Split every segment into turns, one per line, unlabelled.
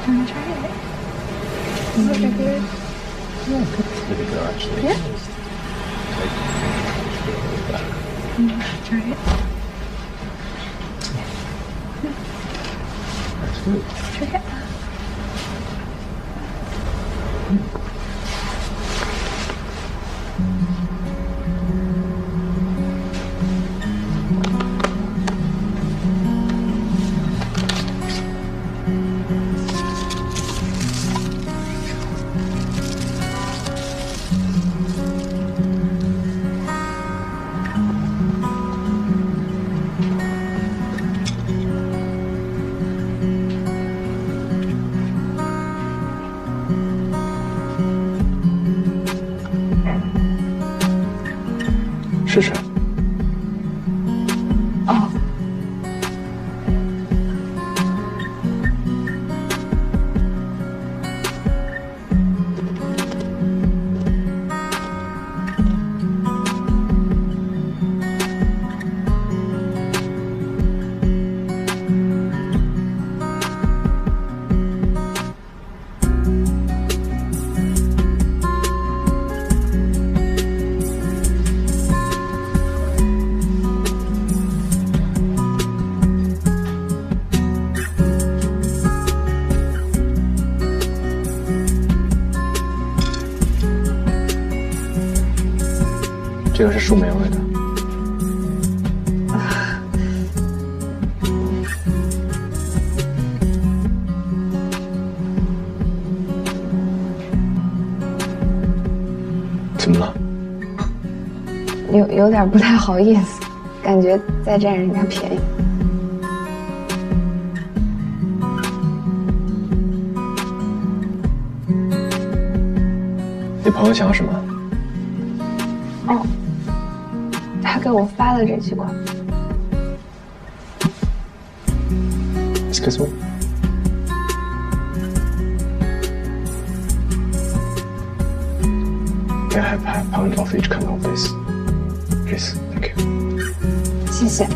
Wanna try it? Is it good?
Yeah, it's pretty good actually.
Yeah. Try it.
That's good.
Try it.
试试。
哦。
这个是树莓味的。怎么了？
有点不太好意思，感觉在占人家便宜。
你朋友想要什么？
哦，他给我发了这几款。
Excuse me? Can I have half pound of each kind of this? Please, thank you.
谢谢。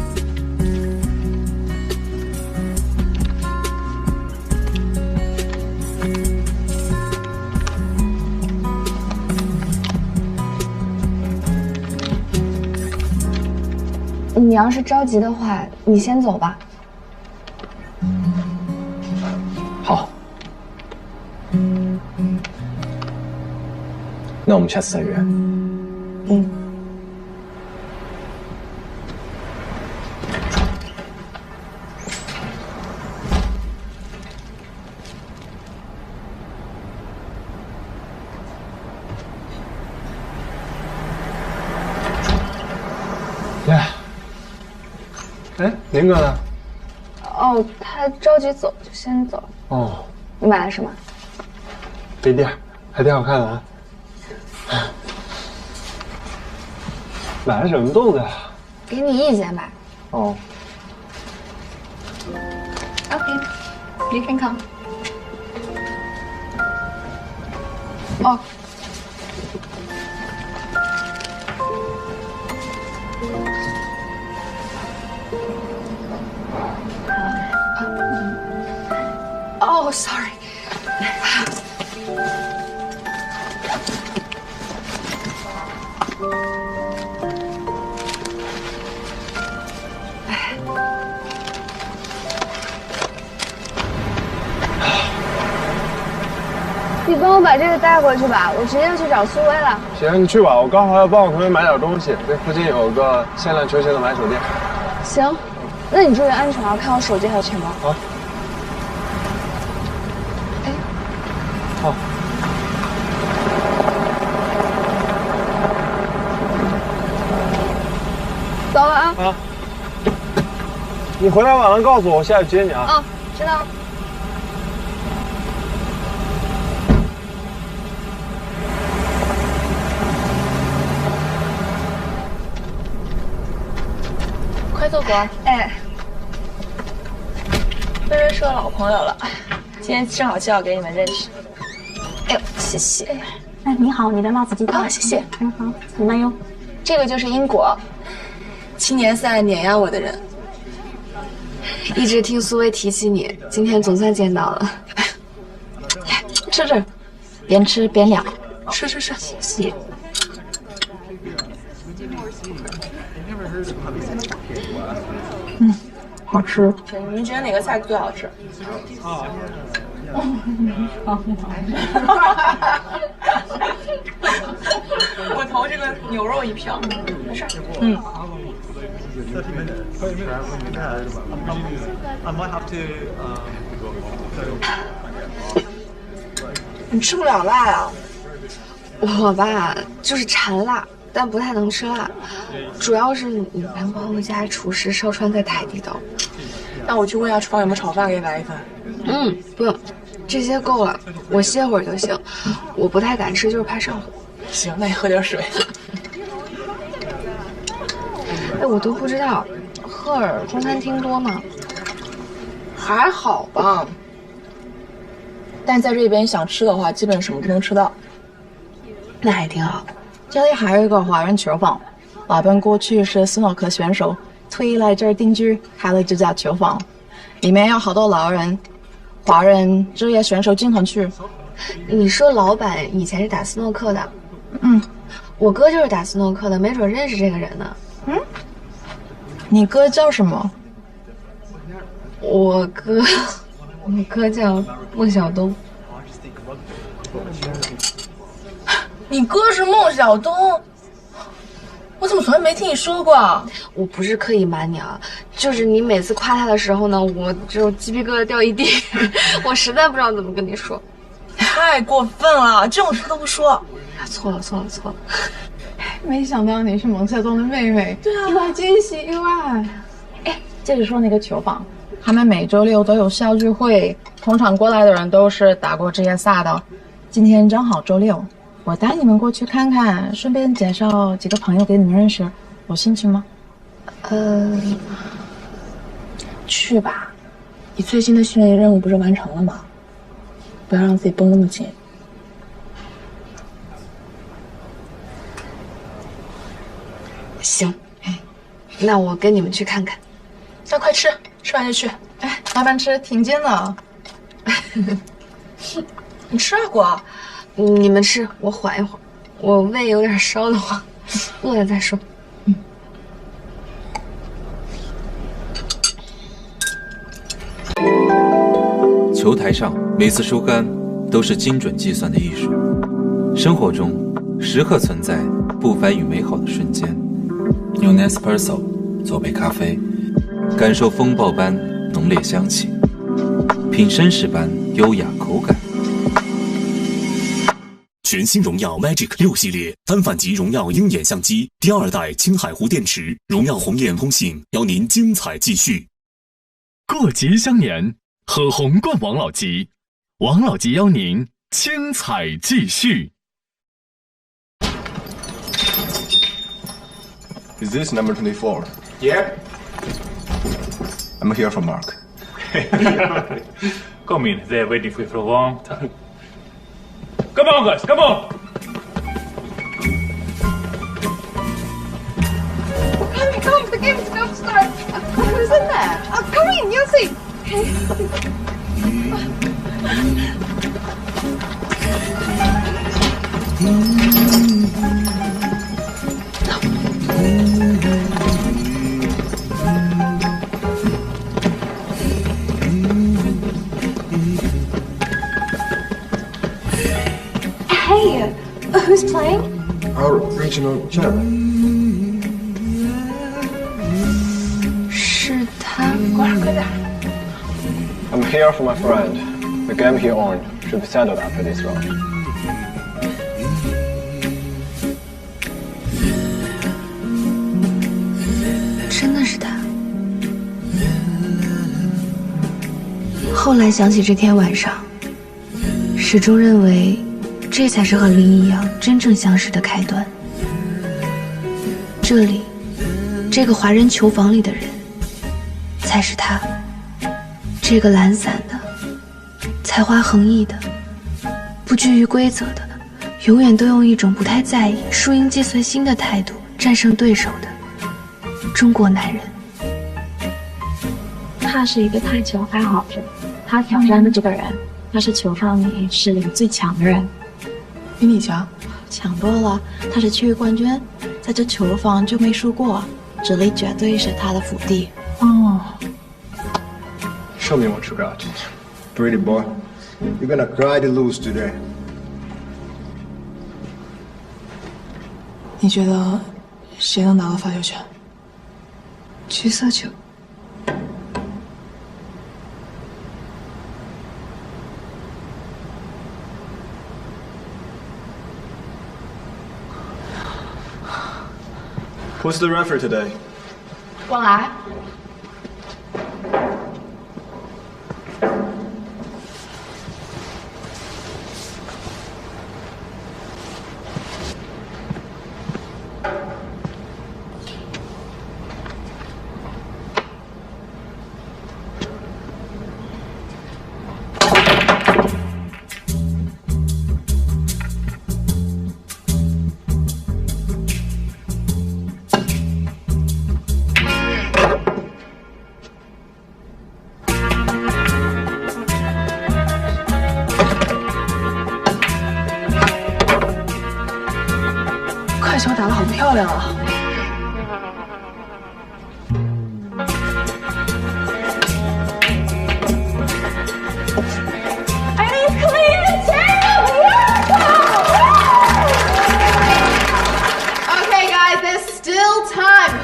你要是着急的话，你先走吧。
好。那我们下次再约。
嗯。
哎，林哥呢？
哦，他着急走，就先走。
哦，
你买了什么？
杯垫，还挺好看的啊。买了什么豆子呀？
给你意见吧。
哦。
Okay, you can come. 哦。Oh, sorry. 你帮我把这个带过去吧，我直接去找苏薇了。
行，你去吧，我刚好要帮我同学买点东西，这附近有个限量球鞋的买手店。
行，那你注意安全啊，看我手机还有钱包。
好。
哎。
好。
走了啊。
啊。你回来晚了告诉我，我下去接你啊。
哦，知道。
快坐过。
哎，
薇薇是我老朋友了，今天正好介绍给你们认识。
哎呦，谢谢。
哎，你好，你的辣子鸡汤。
谢谢。
嗯，好，怎么用？
这个就是因果，7年赛碾压我的人。
一直听苏薇提起你，今天总算见到了。
吃吃，边吃边聊。
吃，谢谢。
好吃。你们觉得哪个菜最好吃？我投这个牛肉一票。没事。你吃不了辣啊？
我吧，就是馋辣，但不太能吃辣，主要是你男朋友家厨师烧川菜太地道。
那我去问一下厨房有没有炒饭，给你来一份。
不用，这些够了，我歇会儿就行。我不太敢吃，就是怕上火。
行，那你喝点水。
哎，我都不知道，赫尔中餐厅多吗？
还好吧，但在这边想吃的话，基本什么都能吃到。
那还挺好。
这里还有一个华人球坊，老板过去是斯诺克选手，退役来这儿定居，开了这家球坊，里面有好多老人，华人职业选手经常去。
你说老板以前是打斯诺克的？我哥就是打斯诺克的，没准认识这个人呢。
你哥叫什么？
我哥叫孟小冬。
你哥是孟小冬？我怎么从来没听你说过啊？
我不是刻意瞒你啊，就是你每次夸他的时候呢，我就鸡皮疙瘩掉一地，我实在不知道怎么跟你说。
太过分了，这种事都不说。
错了。
没想到你是孟小冬的妹妹，对啊，意外惊喜，意外。
哎，接着说那个球坊，他们每周六都有校聚会，通常过来的人都是打过职业赛的。今天正好周六，我带你们过去看看，顺便介绍几个朋友给你们认识，有兴趣吗？去吧，你最近的训练任务不是完成了吗？不要让自己绷那么紧。
行，那我跟你们去看看。
那快吃，吃完就去。哎，麻烦吃，挺近的。你吃啊，果？
你们吃，我缓一会儿，我胃有点烧得慌，饿了再说。
球台上每次输杆都是精准计算的艺术，生活中时刻存在不凡与美好的瞬间。用 Nespresso 做杯咖啡，感受风暴般浓烈香气，品绅士般优雅口感。
全新荣耀 Magic 6系列单反级荣耀鹰眼相机，第2代青海湖电池，荣耀红艳通信，邀您精彩继续。
过节相年，喝红冠王老吉，王老吉邀您精彩继续。
Is this number 24?
Yeah.
I'm here for Mark.
Come in. They're waiting for you for a long time. Come on, guys. Come on.
Come, the game's about to start. Who's in there? Oh, come in, you'll see.
Hey, who's playing?
Our regional chairman.
是他。
I'm here for my friend. The game he owned should be settled after this round.
真的是他。后来想起这天晚上，始终认为这才是和林一阳真正相识的开端。这里，这个华人球房里的人，才是他。这个懒散的、才华横溢的、不拘于规则的，永远都用一种不太在意输赢既随心的态度战胜对手的中国男人。
他是一个台球爱好者，他挑战的这个人，他是球房里实力最强的人，
比你强，
强多了。他是区域冠军，在这球房就没输过，这里绝对是他的福地。
哦。
Show me what you got.
Pretty boy, you're gonna cry to lose today.
你觉得谁能拿到发球权？
橘色球。
Who's the referee today?
我来。
快球打得好漂亮啊！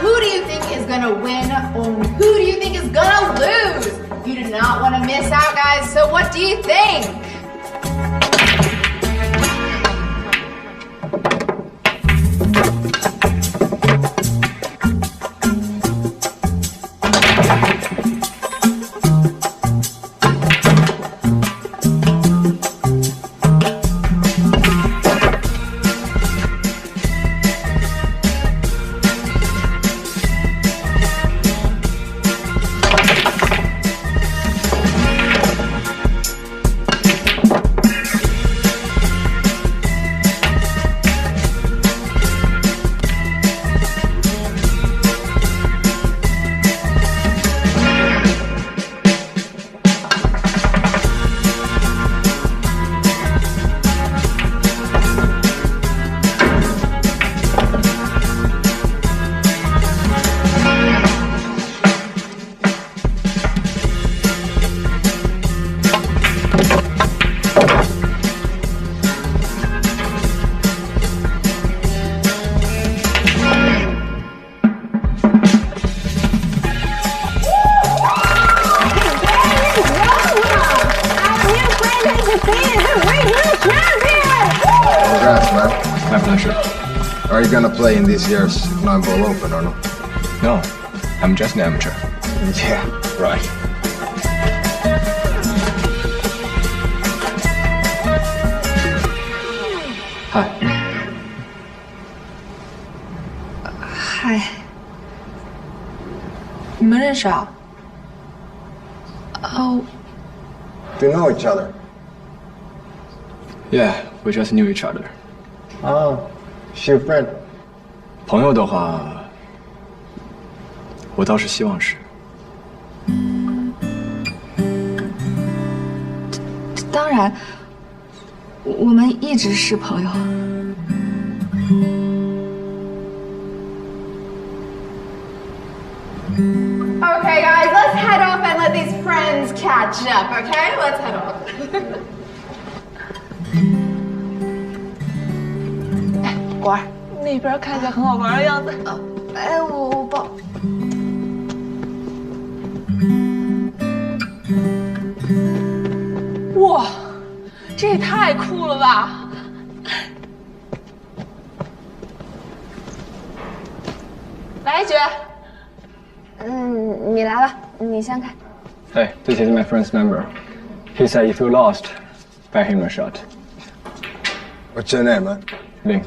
Who do you think is gonna win or who do you think is gonna lose? You do not want to miss out, guys, so what do you think?
Congrats, man.
My pleasure.
Are you gonna play in this year's 9-ball open or no?
No, I'm just an amateur.
Yeah, right.
Hi.
嗨，你们认识啊？哦，
Do you know each other?
Yeah, we just knew each other.
Oh, she your friend?
朋友的话，我倒是希望是。
当然，我们一直是朋友。
Okay, guys, let's head off and let these friends catch up, okay? Let's head off.
果儿，那边看起来很好玩的样子。
哎，我抱。
哇，这也太酷了吧！来一局。
你来吧，你先开。
Hey, this is my friend's number. He said if you lost, buy him a shot.
What's your name, man?
Ling.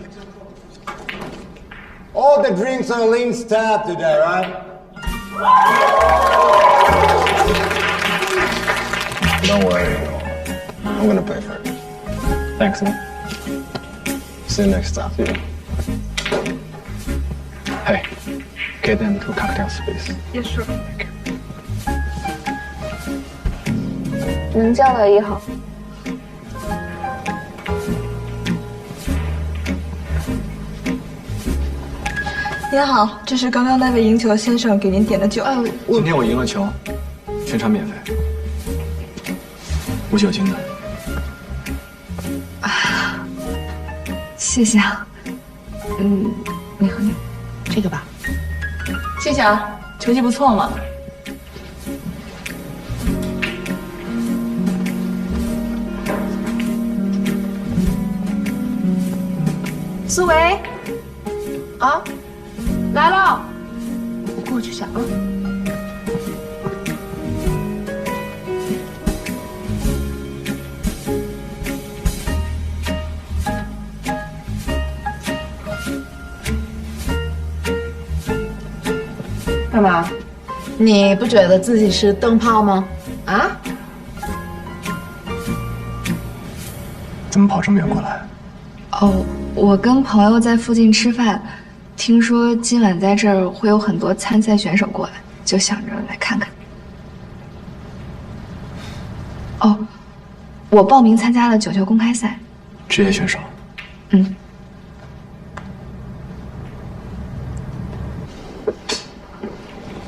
All the drinks on Ling's tab today, right? Don't worry. I'm gonna pay for it.
Thanks, man.
See you next time.
See you. Hey, get them 2 cocktails, please.
Yes, sure.
Thank you.
能叫到1号。
您好，这是刚刚那位赢球先生给您点的酒。
今天我赢了球，全场免费，无酒精的。
谢谢啊。你喝你
这个吧。谢谢啊，球技不错嘛。苏维，啊，来了，我过去一下啊。干嘛？你不觉得自己是灯泡吗？啊？
怎么跑这么远过来？
哦，我跟朋友在附近吃饭，听说今晚在这儿会有很多参赛选手过来，就想着来看看。哦，我报名参加了9球公开赛。
职业选手。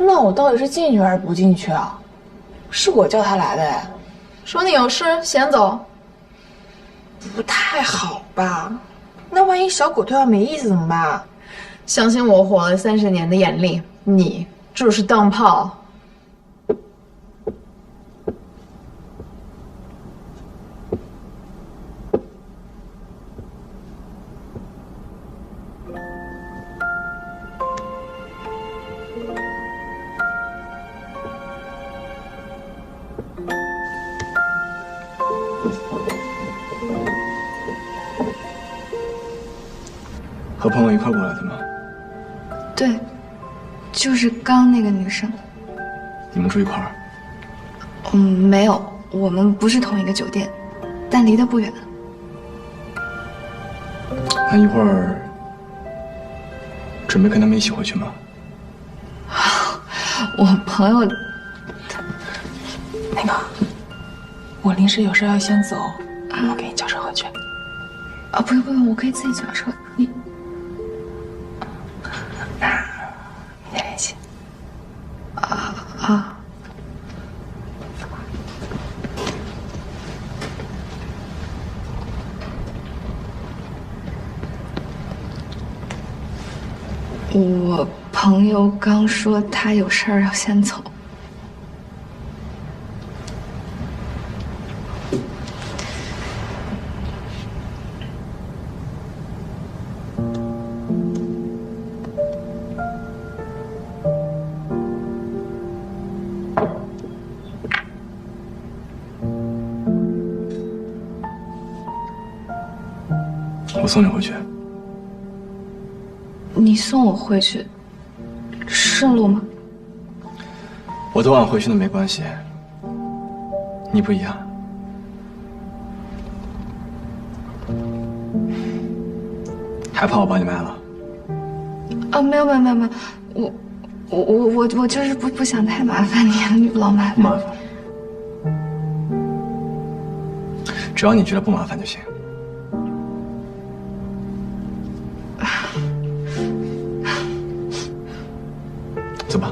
那我到底是进去还是不进去啊？是我叫他来的哎，说你有事先走，不太好吧？那万一小狗对他没意思怎么办？相信我活了30年的眼力，你就是当炮。
和朋友一块过来的吗？
对，就是刚那个女生。
你们住一块儿？
没有，我们不是同一个酒店，但离得不远。
那一会儿准备跟他们一起回去吗？
我朋友，
那个，我临时有事要先走，我给你叫车回去。
啊，不用不用，我可以自己叫车。你。
再联系。
啊。我朋友刚说他有事儿要先走。
我送你回去。
你送我回去，顺路吗？
我多晚回去都没关系，你不一样。害怕我把你卖了？
啊，没有，我就是不想太麻烦你，老麻烦。
不麻烦，只要你觉得不麻烦就行。走吧。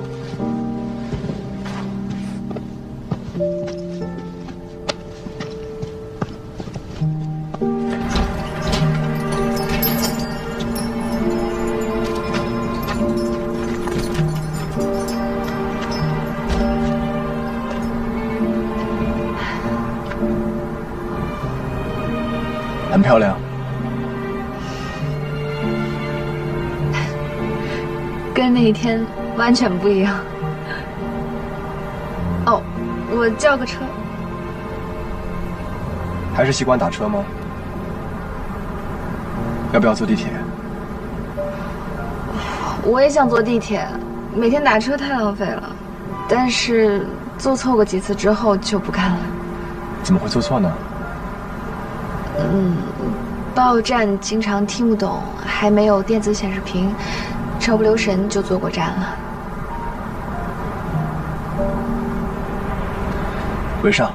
很漂亮。
跟那一天完全不一样。哦，我叫个车。
还是习惯打车吗？要不要坐地铁？
我也想坐地铁，每天打车太浪费了。但是坐错过几次之后就不干了。
怎么会坐错呢？
报站经常听不懂，还没有电子显示屏，稍不留神就坐过站了。
为上。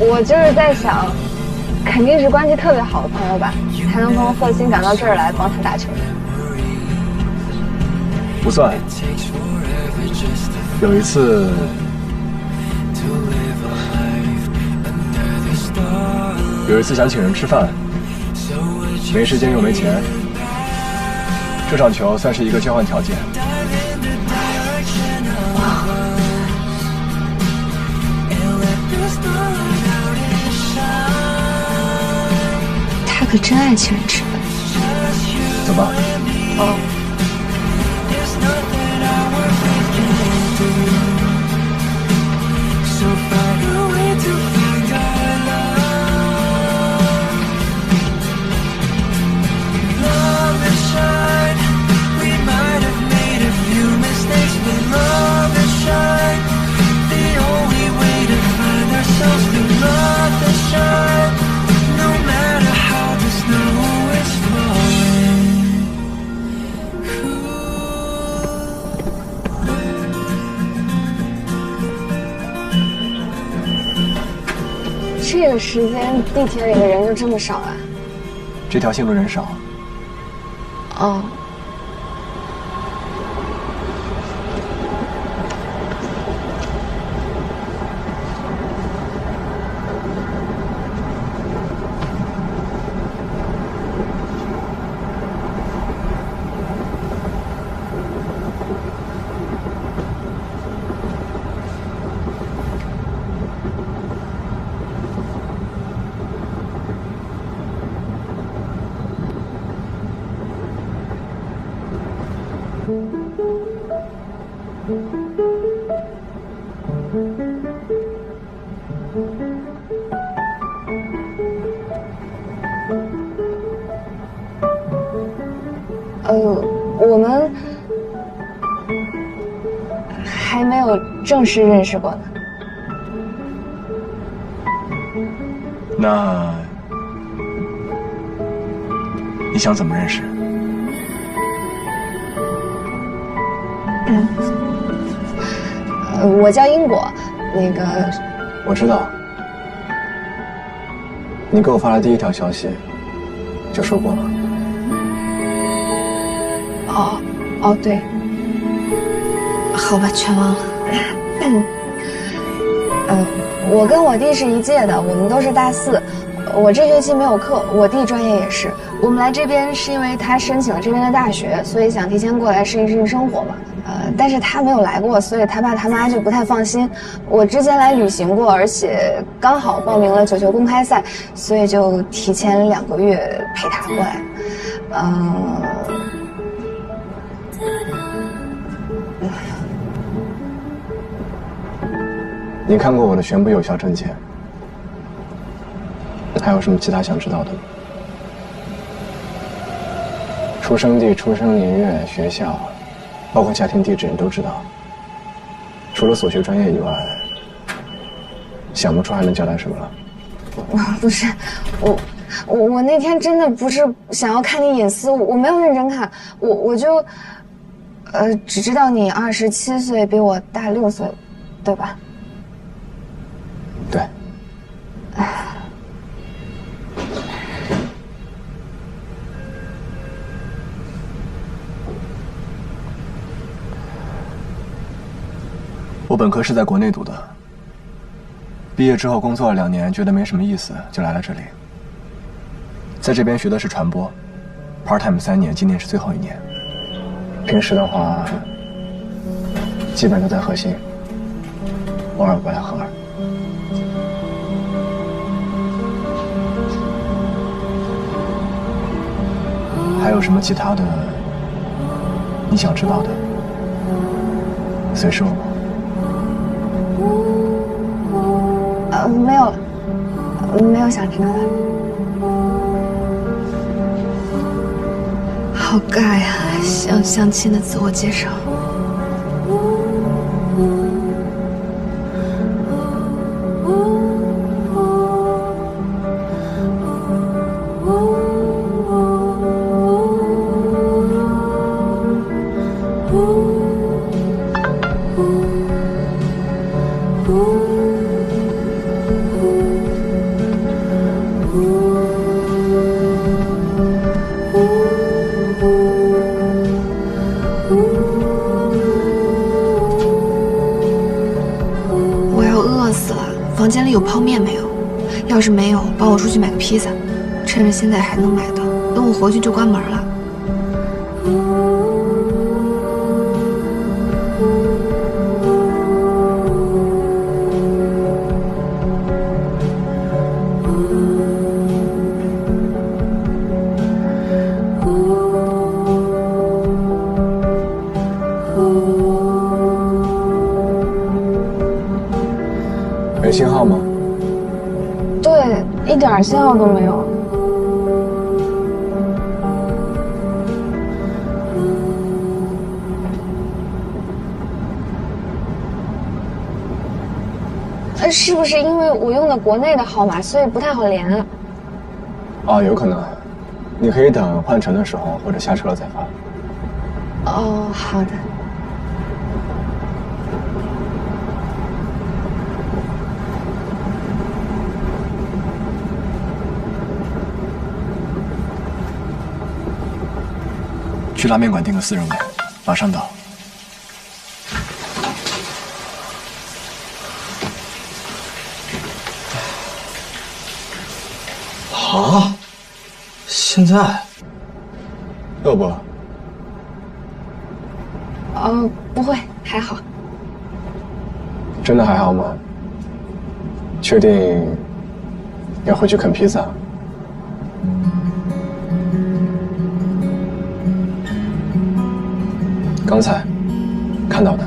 我就是在想，肯定是关系特别好的朋友吧，才能从贺鑫赶到这儿来帮他打球。
不算。有一次，想请人吃饭，没时间又没钱，这场球算是一个交换条件。
他可真爱请人吃饭。
走吧。
哦。这个时间地铁里的人就这么少啊？
这条线路人少。
哦。我们还没有正式认识过呢。
那你想怎么认识？
我叫英果，那个
我知道，你给我发了第一条消息，就说过了。
哦，对，好吧，全忘了。我跟我弟是一届的，我们都是大4。我这学期没有课，我弟专业也是。我们来这边是因为他申请了这边的大学，所以想提前过来适应适应生活嘛。但是他没有来过，所以他爸他妈就不太放心。我之前来旅行过，而且刚好报名了9球公开赛，所以就提前2个月陪他过来。
你看过我的全部有效证件，还有什么其他想知道的吗？出生地、出生年月、学校，包括家庭地址，你都知道。除了所学专业以外，想不出还能交代什么了。
不是，我那天真的不是想要看你隐私，我没有认真看，我就，只知道你27岁，比我大6岁，对吧？
对。我本科是在国内读的，毕业之后工作了2年，觉得没什么意思，就来了这里。在这边学的是传播 ，part time 3年，今年是最后1年。平时的话，基本都在核心，偶尔过来喝。还有什么其他的你想知道的，随时问我。
没有想知道的。好尬呀，像相亲的自我介绍。我要饿死了，房间里有泡面没有？要是没有，帮我出去买个披萨，趁着现在还能买到，等我回去就关门了。
没信号吗？
对，一点信号都没有。是不是因为我用的国内的号码，所以不太好连啊？
哦，有可能。你可以等换乘的时候，或者下车了再发。
哦，好的。
去拉面馆订个4人位，马上到。
啊！现在？
饿不？
不会，还好。
真的还好吗？确定要回去啃披萨？刚才看到的。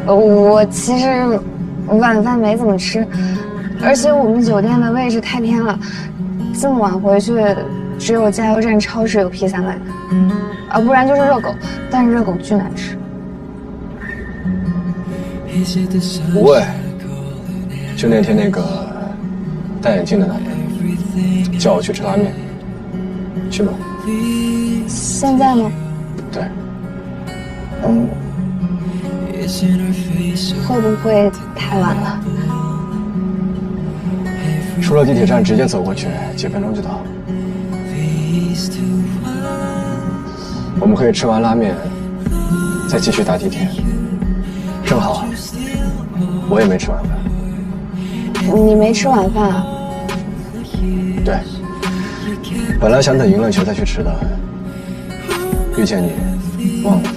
我其实晚饭没怎么吃，而且我们酒店的位置太偏了，这么晚回去，只有加油站超市有披萨卖，不然就是热狗，但是热狗巨难吃。
不会，就那天那个戴眼镜的男人叫我去吃拉面，去吗？
现在吗？
对。
会不会太晚了？
出了地铁站直接走过去，几分钟就到。我们可以吃完拉面，再继续搭地铁。正好，我也没吃晚饭。
你没吃晚饭啊？
对，本来想等赢了球再去吃的，遇见你，忘了。